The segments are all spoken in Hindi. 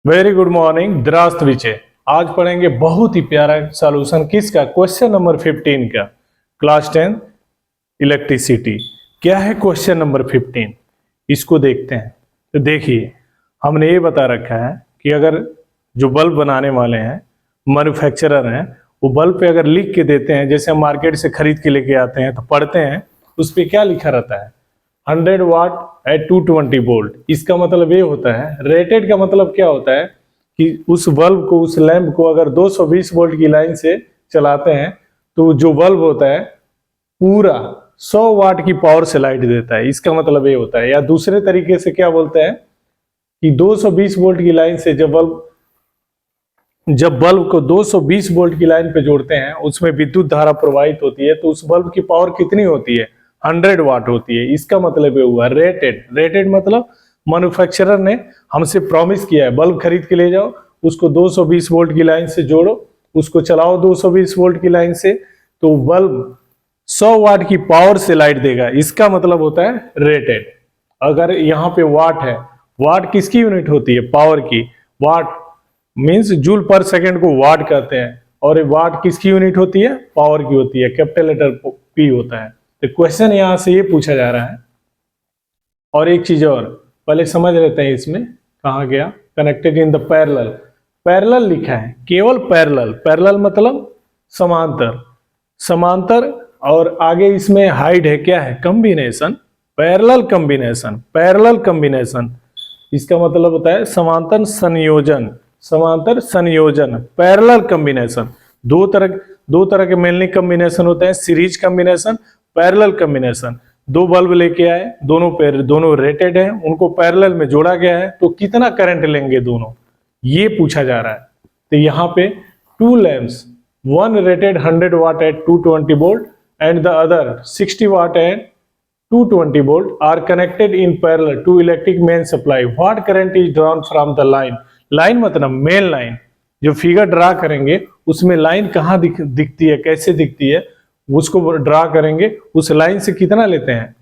वेरी गुड मॉर्निंग द्रास्त विचे। आज पढ़ेंगे बहुत ही प्यारा सॉल्यूशन किसका, क्वेश्चन नंबर 15 का, क्लास 10 इलेक्ट्रिसिटी। क्या है क्वेश्चन नंबर 15, इसको देखते हैं। तो देखिए, हमने ये बता रखा है कि अगर जो बल्ब बनाने वाले हैं, मैन्युफैक्चरर हैं, वो बल्ब पे अगर लिख के देते हैं, जैसे हम मार्केट से खरीद के लेके आते हैं तो पढ़ते हैं, उस पर क्या लिखा रहता है, 100 वाट एट 220 वोल्ट। इसका मतलब ये होता है, रेटेड का मतलब क्या होता है कि उस बल्ब को, उस लैंप को अगर 220 वोल्ट की लाइन से चलाते हैं तो जो बल्ब होता है पूरा 100 वाट की पावर से लाइट देता है। इसका मतलब ये होता है। या दूसरे तरीके से क्या बोलते हैं कि 220 वोल्ट की लाइन से जब बल्ब को 220 वोल्ट की लाइन पे जोड़ते हैं, उसमें विद्युत धारा प्रवाहित होती है, तो उस बल्ब की पावर कितनी होती है, 100 वाट होती है। इसका मतलब ये हुआ रेटेड। रेटेड मतलब मैन्युफैक्चरर ने हमसे प्रॉमिस किया है, बल्ब खरीद के ले जाओ, उसको 220 वोल्ट की लाइन से जोड़ो, उसको चलाओ 220 वोल्ट की लाइन से, तो बल्ब 100 वाट की पावर से लाइट देगा। इसका मतलब होता है रेटेड। अगर यहाँ पे वाट है, वाट किसकी यूनिट होती है, पावर की। वाट मीन्स जूल पर सेकेंड को वाट कहते हैं, और वाट किसकी यूनिट होती है, पावर की होती है, कैपिटल लेटर पी होता है। तो क्वेश्चन यहां से ये पूछा जा रहा है। और एक चीज और पहले समझ लेते हैं, इसमें कहा गया, connected in the parallel. Parallel लिखा है, केवल पैरेलल। पैरेलल मतलब समांतर, समांतर, और आगे इसमें हाइड है, क्या है, combination, parallel combination, parallel combination. इसका मतलब होता है समांतर संयोजन, समांतर संयोजन, पैरेलल कॉम्बिनेशन। दो तरह के मेनली कॉम्बिनेशन होते हैं, सीरीज कॉम्बिनेशन, पैरेलल कॉम्बिनेशन। दो बल्ब लेके आए, दोनों रेटेड हैं, उनको पैरेलल में जोड़ा गया है, तो कितना करंट लेंगे दोनों, ये पूछा जा रहा है। तो यहाँ पे two lamps, one rated 100 watt at 220 volt and the other 60 watt at 220 volt are connected in parallel to electric main supply. What current is drawn from the line? Line मतलब मेन लाइन। जो फिगर ड्रा करेंगे उसमें लाइन कहाँ दिखती है, कैसे दिखती है, उसको ड्रा करेंगे। उस लाइन से कितना लेते हैं,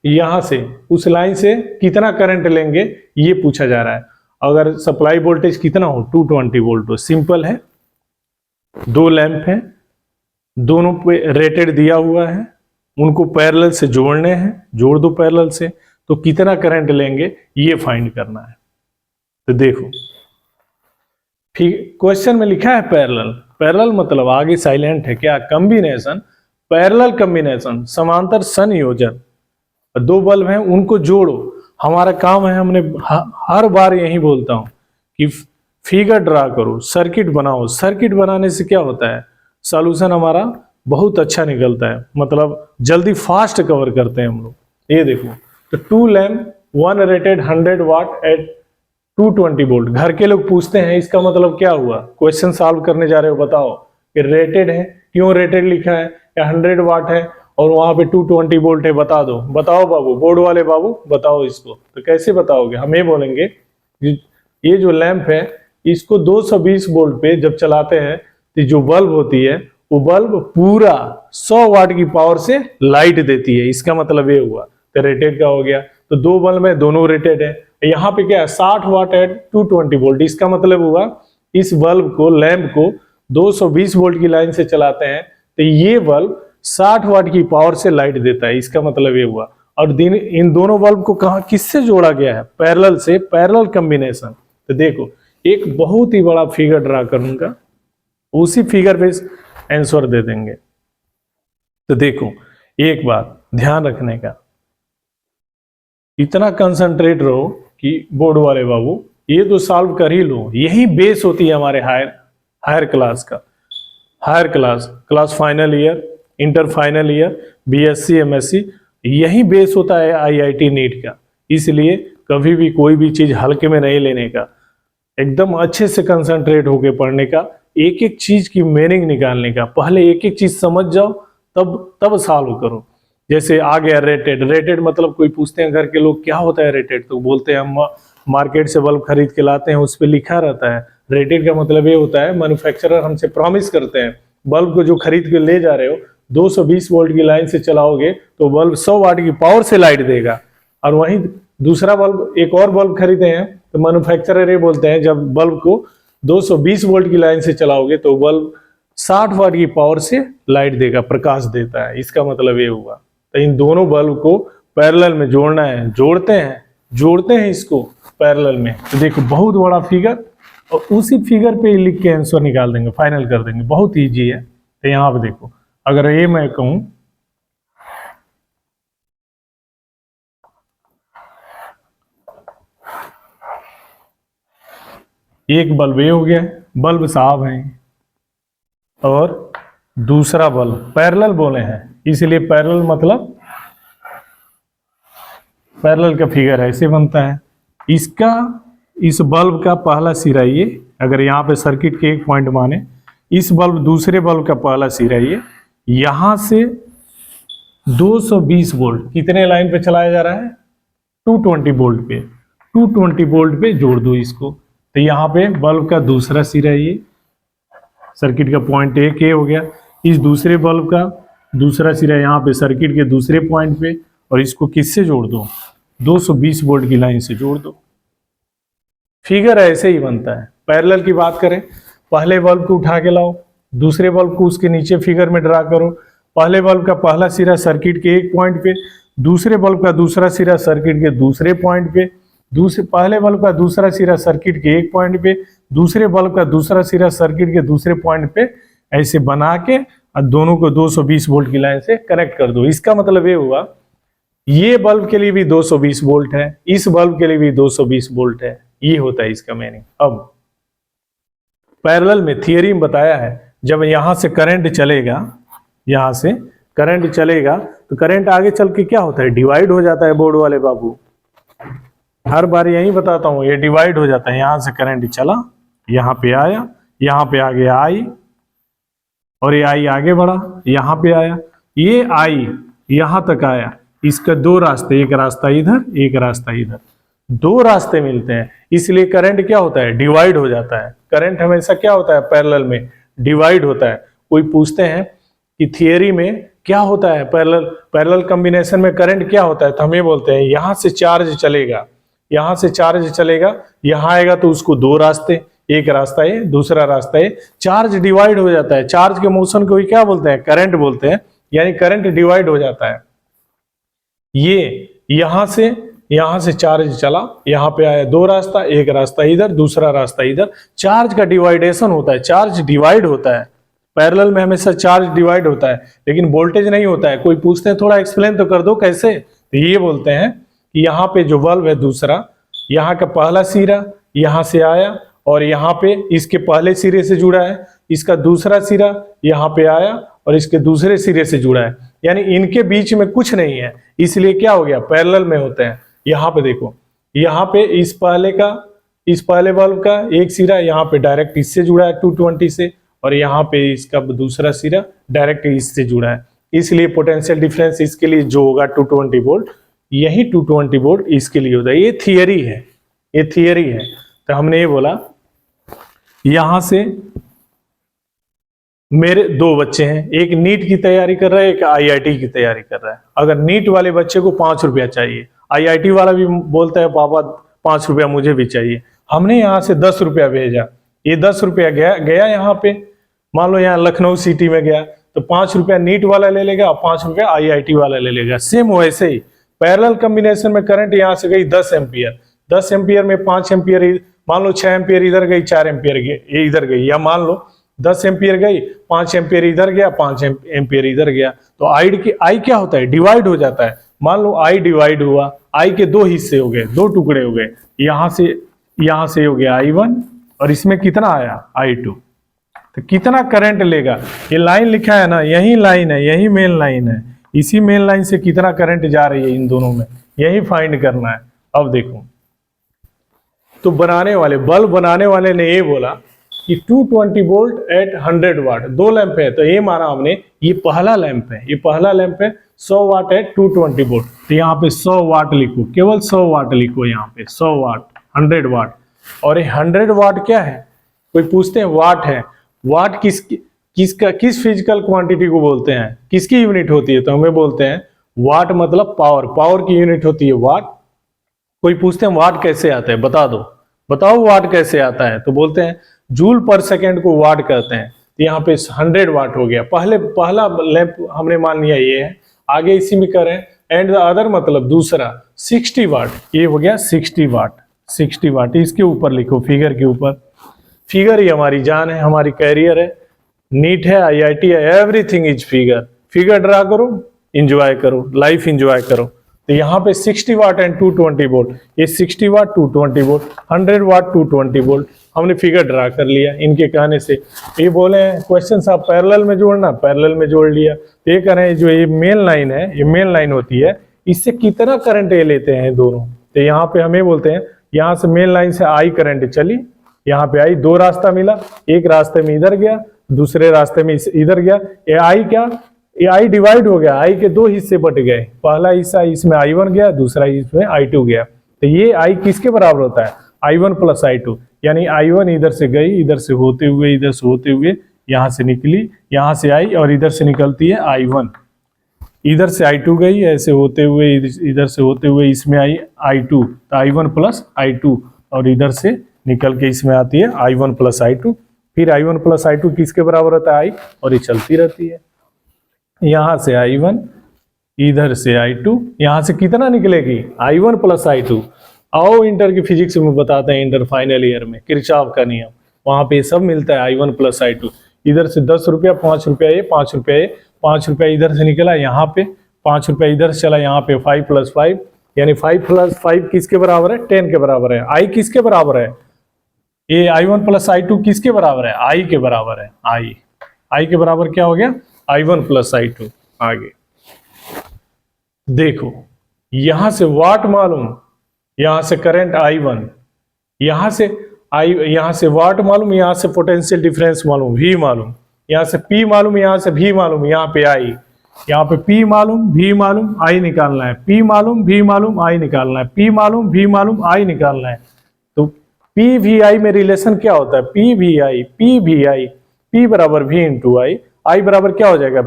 यहां से उस लाइन से कितना करंट लेंगे, ये पूछा जा रहा है। अगर सप्लाई वोल्टेज कितना हो, 220 वोल्ट हो, सिंपल है। दो लैंप हैं, दोनों पे रेटेड दिया हुआ है, उनको पैरेलल से जोड़ने हैं, जोड़ दो पैरेलल से, तो कितना करंट लेंगे ये फाइंड करना है। तो देखो, क्वेश्चन में लिखा है पैरेलल। पैरेलल मतलब आगे साइलेंट है, क्या, कॉम्बिनेशन, पैरेलल कॉम्बिनेशन, समांतर संयोजन। दो बल्ब हैं, उनको जोड़ो। हमारा काम है, हमने हर बार यही बोलता हूं कि फिगर ड्रा करो, सर्किट बनाओ। सर्किट बनाने से क्या होता है, सॉल्यूशन हमारा बहुत अच्छा निकलता है, मतलब जल्दी फास्ट कवर करते हैं हम लोग। ये देखो, तो two lamp, one rated 100 watt at 220 volt. घर के लोग पूछते हैं इसका मतलब क्या हुआ, क्वेश्चन सॉल्व करने जा रहे हो, बताओ कि रेटेड है, क्यों रेटेड लिखा है, या 100 वाट है और वहां पे 220 वोल्ट है, बता दो। बताओ बाबू, बोर्ड वाले बाबू बताओ इसको। तो कैसे बताओगे, हम ये बोलेंगे ये जो लैंप है, इसको 220 वोल्ट पे जब चलाते हैं तो जो बल्ब होती है, वो बल्ब पूरा 100 वाट की पावर से लाइट देती है। इसका मतलब ये हुआ, तो रेटेड का हो गया। तो दो बल्ब है, दोनों रेटेड है। यहाँ पे क्या है, 60 वाट एट 220 वोल्ट। इसका मतलब हुआ इस बल्ब को, लैंप को 220 वोल्ट की लाइन से चलाते हैं, तो ये बल्ब 60 वाट की पावर से लाइट देता है। इसका मतलब ये हुआ। और इन दोनों बल्ब को कहा, किससे जोड़ा गया है, पैरेलल से, पैरेलल कॉम्बिनेशन। तो देखो, एक बहुत ही बड़ा फिगर ड्रा करूंगा, उसी फिगर पे आंसर दे देंगे। तो देखो, एक बात ध्यान रखने का, इतना कंसंट्रेट रहो कि बोर्ड वाले बाबू ये तो सॉल्व कर ही लो। यही बेस होती है हमारे हायर क्लास का। Higher class final year, inter final year, BSc MSc, यही बेस होता है आईआईटी नीट का। इसलिए कभी भी कोई भी चीज हल्के में नहीं लेने का, एकदम अच्छे से कंसंट्रेट होके पढ़ने का, एक एक चीज की मीनिंग निकालने का। पहले एक एक चीज समझ जाओ, तब सॉल्व करो। जैसे आ गया रेटेड। रेटेड मतलब कोई पूछते हैं घर के लोग क्या होता है रेटेड, तो बोलते हैं हम मार्केट से बल्ब खरीद के लाते हैं, उस पर लिखा रहता है। रेटेड का मतलब ये होता है, मैन्युफैक्चरर हमसे प्रॉमिस करते हैं, बल्ब को जो खरीद के ले जा रहे हो 220 वोल्ट की लाइन से चलाओगे तो बल्ब 100 वाट की पावर से लाइट देगा। और वहीं दूसरा बल्ब, एक और बल्ब खरीदे हैं तो मैन्युफैक्चरर ये बोलते हैं जब बल्ब को 220 वोल्ट की लाइन से चलाओगे तो बल्ब 60 वाट की पावर से लाइट देगा, प्रकाश देता है। इसका मतलब ये हुआ। तो इन दोनों बल्ब को पैरेलल में जोड़ना है, जोड़ते हैं इसको पैरेलल में। तो देखो बहुत बड़ा फिगर, और उसी फिगर पे लिख के आंसर निकाल देंगे, फाइनल कर देंगे। बहुत ईजी है। तो यहाँ पे देखो, अगर ये मैं कहूं एक बल्ब ये हो गया, बल्ब साहब है, और दूसरा बल्ब पैरेलल बोले हैं, इसलिए पैरेलल मतलब पैरेलल का फिगर ऐसे बनता है। इसका, इस बल्ब का पहला सिरा ये, अगर यहाँ पे सर्किट के एक पॉइंट माने, इस बल्ब दूसरे बल्ब का पहला सिरा ये, यहां से 220 वोल्ट कितने लाइन पे चलाया जा रहा है, 220 वोल्ट पे, 220 वोल्ट पे जोड़ दो इसको। तो यहाँ पे बल्ब का दूसरा सिरा ये, सर्किट का पॉइंट एक ये हो गया, इस दूसरे बल्ब का दूसरा सिरा यहाँ पे सर्किट के दूसरे पॉइंट पे, और इसको किससे जोड़ दो, 220 वोल्ट की लाइन से जोड़ दो। फिगर ऐसे ही बनता है। पैरेलल की बात करें, पहले बल्ब को उठा के लाओ, दूसरे बल्ब को उसके नीचे फिगर में ड्रा करो। पहले बल्ब का पहला सिरा सर्किट के एक पॉइंट पे, दूसरे बल्ब का दूसरा सिरा सर्किट के दूसरे पॉइंट पे, पहले बल्ब का दूसरा सिरा सर्किट के एक पॉइंट पे, दूसरे बल्ब का दूसरा सिरा सर्किट के दूसरे पॉइंट पे, ऐसे बना के और दोनों को 220 वोल्ट की लाइन से कनेक्ट कर दो। इसका मतलब ये हुआ, ये बल्ब के लिए भी 220 वोल्ट है, इस बल्ब के लिए भी 220 वोल्ट है। ये होता है इसका मीनिंग। अब पैरेलल में थियरी में बताया है, जब यहां से करंट चलेगा, यहां से करंट चलेगा तो करंट आगे चल के क्या होता है, डिवाइड हो जाता है। बोर्ड वाले बाबू, हर बार यही बताता हूं, ये डिवाइड हो जाता है। यहां से करंट चला, यहां पे आया, यहां पे आगे आई, और ये आई आगे बढ़ा, यहां पे आया, ये आई यहां तक आया। इसका दो रास्ते, एक रास्ता इधर, एक रास्ता इधर, दो रास्ते मिलते हैं, इसलिए करंट क्या होता है, डिवाइड हो जाता है। करंट हमेशा क्या होता है, पैरेलल में डिवाइड होता है। कोई पूछते हैं कि थियरी में क्या होता है, पैरेलल कॉम्बिनेशन में करंट क्या होता है, तो हम ये बोलते हैं यहां से चार्ज चलेगा, यहां से चार्ज चलेगा, यहां आएगा तो उसको दो रास्ते, एक रास्ता है, दूसरा रास्ता है, चार्ज डिवाइड हो जाता है। चार्ज के मोशन को क्या बोलते हैं, करंट बोलते हैं, यानी करंट डिवाइड हो जाता है। ये यहां से चार्ज चला, यहां पे आया, दो रास्ता, एक रास्ता इधर, दूसरा रास्ता इधर, चार्ज का डिवाइडेशन होता है, चार्ज डिवाइड होता है। पैरेलल में हमेशा चार्ज डिवाइड होता है, लेकिन वोल्टेज नहीं होता है। कोई पूछते हैं थोड़ा एक्सप्लेन तो कर दो कैसे, तो ये बोलते हैं कि यहाँ पे जो बल्ब है दूसरा, यहाँ का पहला सिरा यहां से आया, और यहाँ पे इसके पहले सिरे से जुड़ा है, इसका दूसरा सिरा यहाँ पे आया और इसके दूसरे सिरे से जुड़ा है, यानी इनके बीच में कुछ नहीं है, इसलिए क्या हो गया, पैरेलल में होते हैं। यहाँ पे देखो, यहाँ पे इस पहले बल्ब का एक सिरा यहाँ पे डायरेक्ट इससे जुड़ा है 220 से, और यहाँ पे इसका दूसरा सिरा डायरेक्ट इससे जुड़ा है, इसलिए पोटेंशियल डिफरेंस इसके लिए जो होगा 220 वोल्ट, यही 220 वोल्ट इसके लिए होता है। ये थियरी है, ये थियरी है। तो हमने ये बोला, यहां से मेरे दो बच्चे हैं, एक नीट की तैयारी कर रहा है, एक आईआईटी की तैयारी कर रहा है। अगर नीट वाले बच्चे को 5 रुपया चाहिए, आईआईटी वाला भी बोलता है पापा 5 रुपया मुझे भी चाहिए, हमने यहाँ से 10 रुपया भेजा, ये 10 रुपया गया यहाँ पे, मान लो यहाँ लखनऊ सिटी में गया, तो 5 रुपया नीट वाला ले लेगा और 5 रुपया आईआईटी वाला ले लेगा। सेम वैसे ही पैरेलल कॉम्बिनेशन में करंट यहाँ से गई 10 एम्पियर, 10 एम्पियर में 5 एम्पियर, मान लो 6 एम्पियर इधर गई, 4 एम्पियर इधर गई, या मान लो 10 एम्पियर गई, 5 एम्पियर इधर गया, 5 एम्पियर इधर गया, तो आई क्या होता है, डिवाइड हो जाता है। मान लो आई डिवाइड हुआ, आई के दो हिस्से हो गए, दो टुकड़े हो गए, यहाँ से हो गया I1 और इसमें कितना आया I2, तो कितना करंट लेगा, ये लाइन लिखा है ना, यही लाइन है, यही मेन लाइन है, इसी मेन लाइन से कितना करंट जा रही है इन दोनों में, यही फाइंड करना है। अब देखो, तो बल्ब बनाने वाले ने ये बोला कि 220 वोल्ट एट 100 वाट, दो लैंप है, तो ये माना हमने, ये पहला लैंप है, ये पहला लैंप है 100 वाट एट 220 वोल्ट, तो यहाँ पे 100 वाट लिखो, केवल 100 वाट लिखो, यहाँ पे 100 वाट, 100 वाट। और ये 100 वाट क्या है, कोई पूछते हैं वाट है, वाट किस फिजिकल क्वांटिटी को बोलते हैं, किसकी यूनिट होती है, तो हमें बोलते हैं वाट मतलब पावर की यूनिट होती है वाट। कोई पूछते हैं वाट कैसे आता है, बता दो, बताओ वाट कैसे आता है, तो बोलते हैं जूल पर सेकेंड को वाट कहते हैं। तो यहाँ पे 100 वाट हो गया। पहला लैंप हमने मान लिया ये है, आगे इसी में करें एंड द अदर मतलब दूसरा 60 वाट, ये हो गया 60 वाट। 60 वाट इसके ऊपर लिखो, फिगर के ऊपर। फिगर ही हमारी जान है, हमारी कैरियर है, नीट है, IIT है, everything is figure. Figure draw करो, इंजॉय करो, लाइफ इंजॉय करो। तो यहाँ पे 60 वाट एंड 220 वोल्ट, ये 60 वाट 220 वोल्ट, 100 वाट 220 वोल्ट, हमने फिगर ड्रा कर लिया इनके कहने से। ये बोले क्वेश्चन आप पैरेलल में जोड़ना, पैरेलल में जोड़ लिया। तो ये कह रहे हैं जो ये मेन लाइन है, ये मेन लाइन होती है, इससे कितना करंट ये लेते हैं दोनों। तो यहाँ पे हमें बोलते हैं यहाँ से मेन लाइन से आई करंट चली, यहाँ पे आई, दो रास्ता मिला, एक रास्ते में इधर गया, दूसरे रास्ते में इधर गया। ये आई क्या, ये आई डिवाइड हो गया, आई के दो हिस्से बट गए, पहला हिस्सा इसमें I1 गया, दूसरा इसमें I2 गया। तो ये आई किसके बराबर होता है, I1 प्लस I2, यानी I1 इधर से गई, इधर से होते हुए, इधर से होते हुए यहाँ से निकली, यहाँ से आई और इधर से निकलती है I1, इधर से I2 गई, ऐसे होते हुए इधर से होते हुए इसमें आई I2, तो I1 प्लस I2, और इधर से निकल के इसमें आती है I1 प्लस I2। फिर I1 प्लस I2 किसके बराबर होता है, I, और ये चलती रहती है। यहाँ से I1, इधर से I2, यहाँ से कितना निकलेगी I1 प्लस I2। आओ इंटर की फिजिक्स में बताते हैं, इंटर फाइनल ईयर में किरचॉफ का नियम, वहां पे सब मिलता है I1 प्लस I2। इधर से 10 रुपया, 5 रुपया ये, 5 रुपया ये, 5 रुपया इधर से निकला यहाँ पे, 5 रुपया इधर से चला यहाँ पे, 5 प्लस 5, यानी 5 प्लस 5 किसके बराबर है, 10 के बराबर है। I किसके बराबर है, ये I1 प्लस I2 किसके बराबर है, I के बराबर है। I के बराबर क्या हो गया, I1 प्लस I2। आगे देखो, यहां से वाट मालूम, यहां से करंट I1, यहां से वाट मालूम, यहां से पोटेंशियल डिफरेंस मालूम, V मालूम, यहां से P मालूम, यहां से V मालूम, यहाँ पे I, यहाँ पे P मालूम, V मालूम, I निकालना है, P मालूम, V मालूम, I निकालना है, P मालूम, V मालूम, I निकालना है। तो PVI में रिलेशन क्या होता है, PVI P बराबर V इंटू I बराबर क्या हो जाएगा,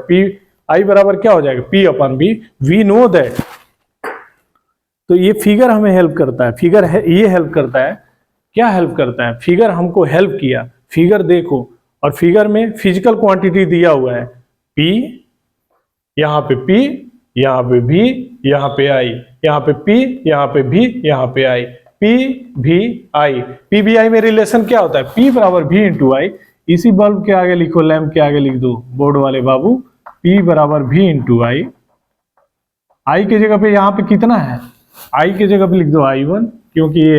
I बराबर क्या हो जाएगा, P upon V। We know that, तो ये फिगर हमें हेल्प करता है, फिगर है ये हेल्प करता है, क्या हेल्प करता है, फिगर हमको हेल्प किया। फिगर देखो, और फिगर में फिजिकल क्वांटिटी दिया हुआ है, P, यहाँ पे P, यहाँ पे V, यहाँ पे I, यहाँ पे P, यहाँ पे V, यहाँ पे I, PVI। PVI में रिलेशन क्या होता है, P बराबर V इंटू I। इसी बल्ब के आगे लिखो, लैंप के आगे लिख दो बोर्ड वाले बाबू, P बराबर V इंटू I की जगह पे यहाँ पे कितना है, I की जगह पे लिख दो I1, क्योंकि ये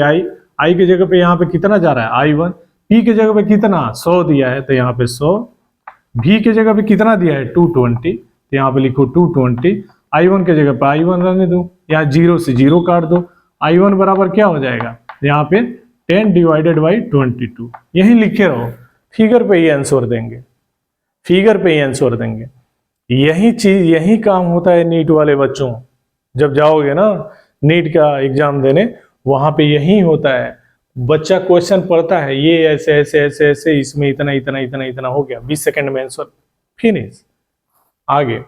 I की जगह पे यहाँ पे कितना जा रहा है I1, P की जगह पे कितना 100 दिया है तो यहाँ पे 100, V की जगह पे कितना दिया है 220, तो यहाँ पे लिखो 220, I1 की जगह पे I1 रहने दो, यहाँ 0 से 0 काट दो, I1 बराबर क्या हो जाएगा, यहाँ पे 10 डिवाइडेड बाई 22, यही लिखे रहो, फिगर पे ही आंसर देंगे, फिगर पे ही आंसर देंगे। यही चीज, यही काम होता है नीट वाले बच्चों, जब जाओगे ना नीट का एग्जाम देने, वहां पे यही होता है। बच्चा क्वेश्चन पढ़ता है, ये ऐसे ऐसे ऐसे ऐसे, इसमें इतना इतना इतना इतना हो गया, 20 सेकंड में आंसर फिनिश। आगे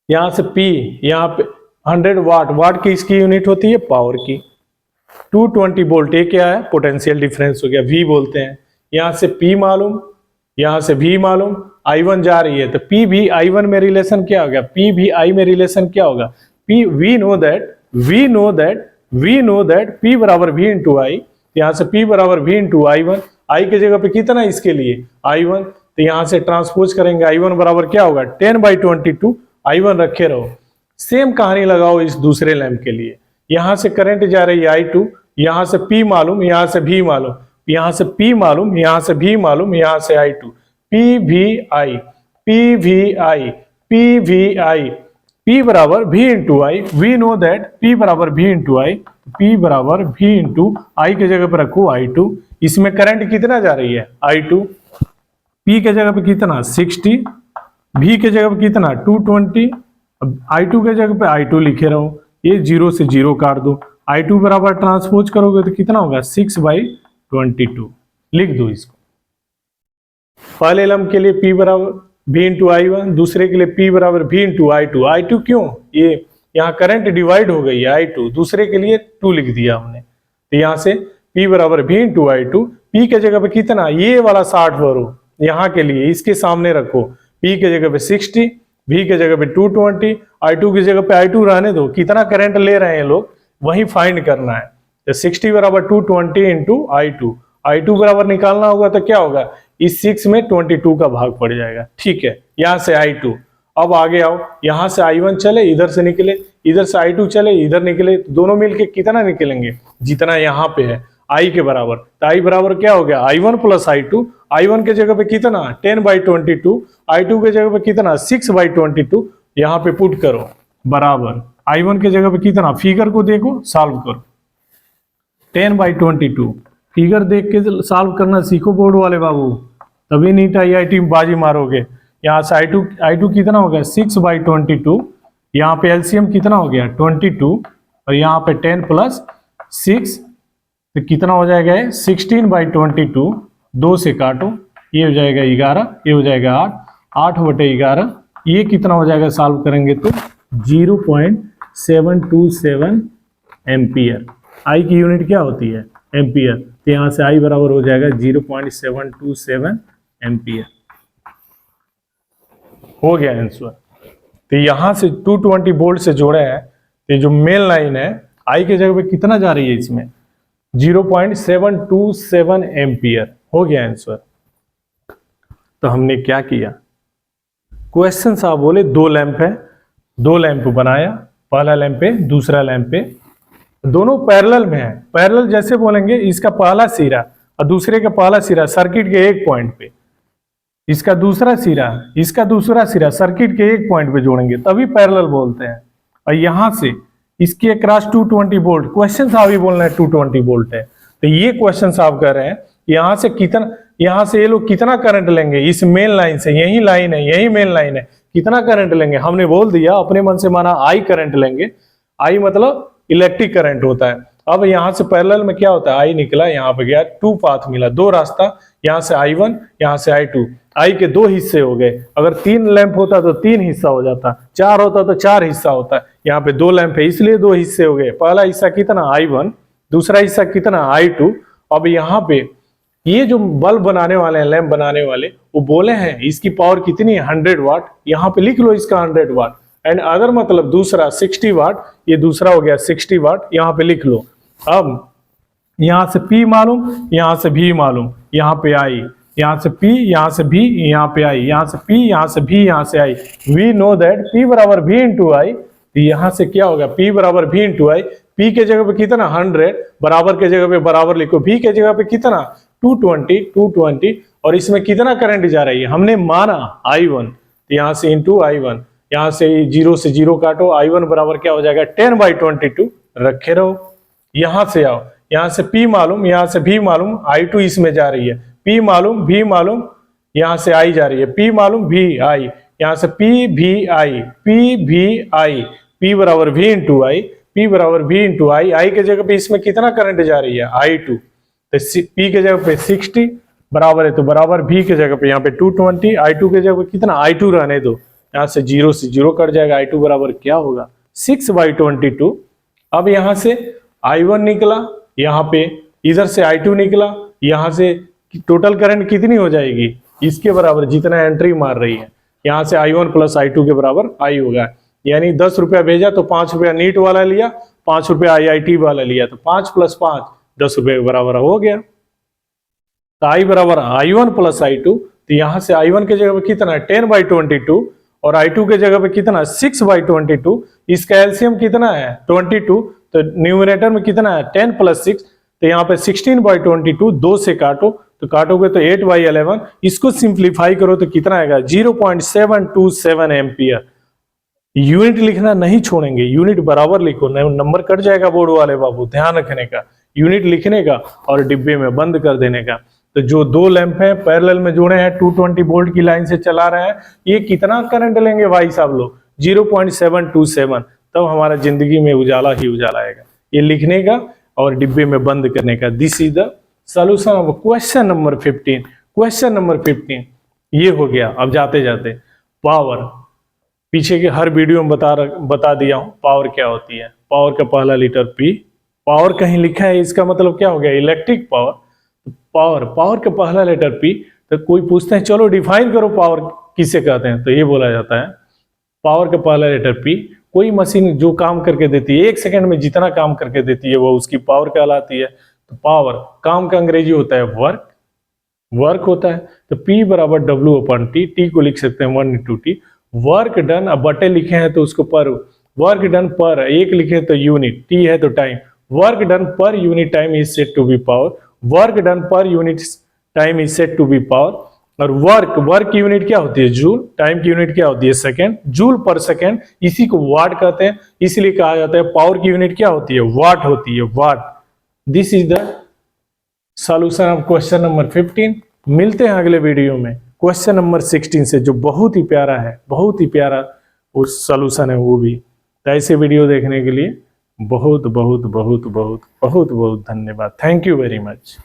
यहां से P, यहाँ पे 100 वाट, वाट की इसकी यूनिट होती है पावर की, 220 वोल्ट, ये क्या है पोटेंशियल डिफरेंस हो गया, V बोलते हैं। यहाँ से P मालूम, यहाँ से V मालूम, I1 जा रही है, तो P भी I1 में रिलेशन क्या होगा, P भी I में रिलेशन क्या होगा, we know that P बराबर V इंटू I, यहाँ से P बराबर V इंटू I1, I की जगह पे कितना है इसके लिए I1, तो यहाँ से ट्रांसपोज करेंगे, I1 बराबर क्या होगा 10/22, I1 रखे रहो। सेम कहानी लगाओ इस दूसरे लैंप के लिए, यहाँ से करंट जा रही है I2, यहाँ से P मालूम, यहाँ से V मालूम, यहाँ से P मालूम, यहाँ से V मालूम, यहाँ से I2, PVI, P बराबर V into I, we know that P बराबर V इंटू I, P बराबर V इंटू I की जगह पर रखो I2, इसमें करंट कितना जा रही है I2, P के जगह पे कितना 60, V के जगह पे कितना 220, I2 के जगह पे I2 लिखे रहो, ये 0 से 0 काट दो, I2 बराबर ट्रांसपोज करोगे तो कितना होगा 6/22, लिख दो इसको। पहले लम्ब के लिए P बराबर V इंटू I1, दूसरे के लिए P बराबर V इंटू I2 क्यों, ये यहाँ करंट डिवाइड हो गई है I2, दूसरे के लिए 2 लिख दिया हमने, तो यहाँ से P बराबर V इंटू I2। P के जगह पे कितना, ये वाला 60 भरो यहाँ के लिए, इसके सामने रखो। P के जगह पे 60, V के जगह पे 220, I2 की जगह पे I2 रहने दो। कितना करंट ले रहे हैं लोग वही फाइंड करना है। तो 60 बराबर 220 इंटू I2 बराबर निकालना होगा तो क्या होगा, इस 6 में 22 का भाग पड़ जाएगा। ठीक है, यहाँ से I2। अब आगे आओ, यहाँ से I1 चले इधर से निकले, इधर से I2 चले इधर निकले, तो दोनों मिलके कितना निकलेंगे, जितना यहाँ पे है I के बराबर। तो I बराबर क्या हो गया, I1 प्लस I2। I1 के जगह पे कितना 10/22, I2 के जगह पे कितना 6/22। यहाँ पे पुट करो बराबर I1 के जगह पे कितना, फिगर को देखो सॉल्व करो, 10/22। फिगर देख के सॉल्व करना सीखो बोर्ड वाले बाबू, तभी नीट IIT में बाजी मारोगे। यहाँ से I2 कितना हो गया 6/22, यहाँ पे LCM कितना हो गया 22, और यहाँ पे 10 प्लस 6 तो कितना हो जाएगा 16/22। 2 से काटो, ये हो जाएगा 11, ये हो जाएगा 8/11। ये कितना हो जाएगा सॉल्व करेंगे तो 0.727 एम्पियर। आई की यूनिट क्या होती है एम्पियर, तो यहाँ से आई बराबर हो जाएगा 0.727 एम्पियर। हो गया आंसर। तो यहाँ से 220 वोल्ट से जोड़े हैं, तो जो मेन लाइन है आई के जगह पे कितना जा रही है इसमें 0.727 एम्पियर। हो गया आंसर। तो हमने क्या किया, क्वेश्चन साहब बोले 2 लैंप है, 2 लैंप बनाया, पहला लैंप पे दूसरा लैंप पे, दोनों पैरेलल में है। पैरेलल जैसे बोलेंगे इसका पहला सिरा और दूसरे का पहला सिरा सर्किट के एक पॉइंट पे, इसका दूसरा सिरा इसका दूसरा सिरा सर्किट के एक पॉइंट पे जोड़ेंगे तभी पैरेलल बोलते हैं। और यहां से इसके अक्रॉस 220 वोल्ट, क्वेश्चन साहब ही बोलना है 220 वोल्ट है। तो ये क्वेश्चन साहब कह रहे हैं यहाँ से कितना, यहाँ से ये लोग कितना करंट लेंगे इस मेन लाइन से, यही लाइन है यही मेन लाइन है, कितना करंट लेंगे। हमने बोल दिया अपने मन से, माना आई करंट लेंगे। आई मतलब इलेक्ट्रिक करंट होता है। अब यहाँ से पैरेलल में क्या होता है, आई निकला यहाँ पे गया, 2 पाथ मिला, 2 रास्ता, यहाँ से I1 यहाँ से I2। आई के 2 हिस्से हो गए। अगर 3 लैंप होता तो 3 हिस्सा हो जाता, 4 होता तो 4 हिस्सा होता। यहाँ पे 2 लैंप है इसलिए 2 हिस्से हो गए। पहला हिस्सा कितना I1, दूसरा हिस्सा कितना I2। अब यहाँ पे ये जो बल्ब बनाने वाले हैं, लैंप बनाने वाले, वो बोले हैं इसकी पावर कितनी है 100 वाट। यहाँ पे लिख लो इसका 100 वाट। एंड अगर मतलब दूसरा 60 वाट, ये दूसरा हो गया 60 वाट, यहाँ पे लिख लो। अब यहाँ से P मालूम, यहाँ से V मालूम, यहाँ पे I, यहाँ से P, यहाँ से V, यहाँ पे I, यहाँ से P, यहाँ से V, यहाँ से I। We know that P बराबर V इंटू आई। यहाँ से क्या होगा P बराबर V इंटू आई। P के जगह पे कितना 100, बराबर के जगह पे बराबर लिखो। V के जगह पे कितना 220, और इसमें कितना करंट जा रही है हमने माना I1, तो यहाँ से इंटू I1, यहाँ से 0 से 0 काटो, I1 बराबर क्या हो जाएगा 10/22 रखे रहो। यहाँ से आओ, यहाँ से P मालूम, यहाँ से V मालूम, I2 इसमें जा रही है, P मालूम V मालूम, यहाँ से I जा रही है, P मालूम V I, यहाँ से P V I, P बराबर V इंटू आई, P बराबर V इंटू आई। आई के जगह पे इसमें कितना करंट जा रही है I2, तो P के जगह पे 60 बराबर है, तो बराबर V के जगह पे यहाँ पे 220, I2 के जगह पे कितना I2 रहने दो, यहाँ से 0 से 0 कट जाएगा। I2 बराबर क्या होगा 6/22। अब यहाँ से I1 निकला, यहाँ पे इधर से I2 निकला, यहाँ से टोटल करंट कितनी हो जाएगी इसके बराबर जितना एंट्री मार रही है। यहाँ से I1 प्लस I2 के बराबर I होगा, यानी 10 रुपया भेजा तो 5 रुपया नीट वाला लिया, 5 रुपया IIT वाला लिया, तो 5 + 5 10 रुपये के बराबर हो गया। तो I बराबर I1 प्लस I2। तो यहाँ से I1 के जगह पे कितना 10/22 और I2 के जगह पे कितना 6/22। इसका एलसीएम कितना है 22, तो न्यूमरेटर में कितना है 10 + 6, तो यहाँ पे 16/22। 2 से काटो, तो काटोगे तो 8/11। इसको सिंप्लीफाई करो तो कितना आएगा 0.727 एम्पियर। यूनिट लिखना नहीं छोड़ेंगे, यूनिट बराबर लिखो, नंबर कट जाएगा बोर्ड वाले बाबू, ध्यान रखने का, यूनिट लिखने का और डिब्बे में बंद कर देने का। तो जो 2 लैंप हैं पैरेलल में जुड़े हैं, 220 वोल्ट की लाइन से चला रहे हैं, ये कितना करंट लेंगे भाई साहब लोग 0.727। तब हमारा जिंदगी में उजाला ही उजाला आएगा। ये लिखने का और डिब्बे में बंद करने का। This is the solution of question number 15। Question number 15 ये हो गया। अब जाते जाते पावर, पीछे के हर वीडियो में बता दिया हूं पावर क्या होती है। पावर का पहला लीटर P, पावर कहीं लिखा है, इसका मतलब क्या हो गया, इलेक्ट्रिक पावर। पावर, पावर का पहला लेटर पी। तो कोई पूछते हैं चलो डिफाइन करो पावर किसे कहते हैं, तो ये बोला जाता है पावर का पहला लेटर पी। कोई मशीन जो काम करके देती है, 1 सेकंड में जितना काम करके देती है वो उसकी पावर कहलाती है। तो पावर, काम का अंग्रेजी होता है वर्क, वर्क होता है। तो P बराबर W/T, टी को लिख सकते हैं 1/2T। वर्क डन, अब बटे लिखे हैं तो उसको पर, वर्क डन पर, एक लिखे तो यूनिट, टी है तो time, work done per unit time is said to be power, work done per unit time is said to be power. और वर्क, वर्क की यूनिट क्या होती है, जूल, टाइम की यूनिट क्या होती है, सेकंड, जूल पर सेकंड, इसी को वाट कहते हैं। इसलिए कहा जाता है पावर की यूनिट क्या होती है, वाट होती है, watt. This is the solution of question number 15। मिलते हैं अगले वीडियो में क्वेश्चन नंबर 16 से, जो बहुत ही प्यारा है, बहुत ही प्यारा वो सॉल्यूशन है वो भी। तो ऐसे वीडियो देखने के लिए बहुत बहुत बहुत बहुत बहुत बहुत धन्यवाद। Thank you very much.